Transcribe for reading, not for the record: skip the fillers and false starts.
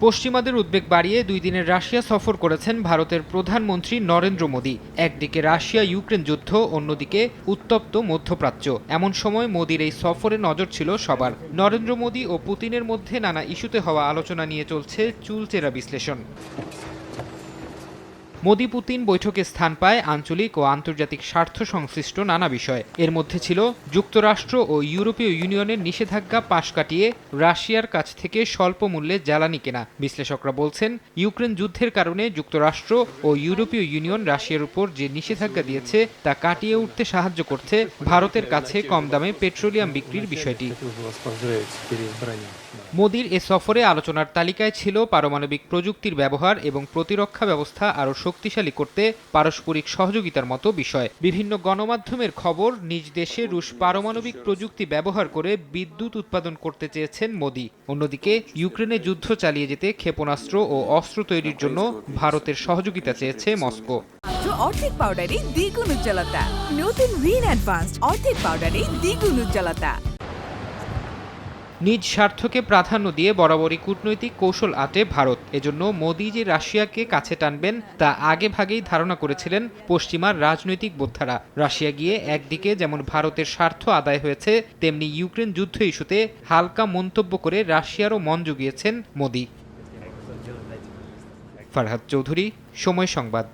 পশ্চিমাদের উদ্বেগ বাড়িয়ে 2 দিনের রাশিয়া সফর করেছেন ভারতের প্রধানমন্ত্রী নরেন্দ্র মোদী। একদিকে রাশিয়া ইউক্রেন যুদ্ধ, অন্যদিকে উত্তপ্ত মধ্যপ্রাচ্য। এমন সময় মোদীর এই সফরে নজর ছিল সবার। নরেন্দ্র মোদী ও পুতিনের মধ্যে নানা ইস্যুতে হওয়া আলোচনা নিয়ে চলছে চুলচেরা বিশ্লেষণ। মোদি পুতিন বৈঠকে স্থান পায় আঞ্চলিক ও আন্তর্জাতিক স্বার্থ সংশ্লিষ্ট নানা বিষয়। এর মধ্যে ছিল যুক্তরাষ্ট্র ও ইউরোপীয় ইউনিয়নের নিষেধাজ্ঞা পাশ কাটিয়ে রাশিয়ার কাছ থেকে স্বল্প মূল্যে জ্বালানি কেনা। বিশ্লেষকরা বলছেন, ইউক্রেন যুদ্ধের কারণে যুক্তরাষ্ট্র ও ইউরোপীয় ইউনিয়ন রাশিয়ার উপর যে নিষেধাজ্ঞা দিয়েছে তা কাটিয়ে উঠতে সাহায্য করছে ভারতের কাছে কম দামে পেট্রোলিয়াম বিক্রির বিষয়টি। মোদির এ সফরে আলোচনার তালিকায় ছিল পারমাণবিক প্রযুক্তির ব্যবহার এবং প্রতিরক্ষা ব্যবস্থা আরও শক্তিশালী করতে পারস্পরিক সহযোগিতার মতো বিষয়। বিভিন্ন গণমাধ্যমের খবর, নিজ দেশে রুশ পারমাণবিক প্রযুক্তি ব্যবহার করে বিদ্যুৎ উৎপাদন করতে চেয়েছেন মোদি। অন্যদিকে ইউক্রেনে যুদ্ধ চালিয়ে যেতে ক্ষেপণাস্ত্র ও অস্ত্র তৈরির জন্য ভারতের সহযোগিতা চেয়েছে মস্কো। অর্ধেক পাউডারে দ্বিগুণ উজ্জ্বলতা। নতুন রিন অ্যাডভান্সড অর্ধেক পাউডারে দ্বিগুণ উজ্জ্বলতা। নিজ স্বার্থকে প্রাধান্য দিয়ে বরাবরই কূটনৈতিক কৌশল আঁটে ভারত। এজন্য মোদি যে রাশিয়াকে কাছে টানবেন তা আগে ভাগেই ধারণা করেছিলেন পশ্চিমার রাজনৈতিক বোদ্ধারা। রাশিয়া গিয়ে একদিকে যেমন ভারতের স্বার্থ আদায় হয়েছে, তেমনি ইউক্রেন যুদ্ধ ইস্যুতে হালকা মন্তব্য করে রাশিয়ারও মন জুগিয়েছেন মোদি। ফারহাদ চৌধুরী, সময় সংবাদ।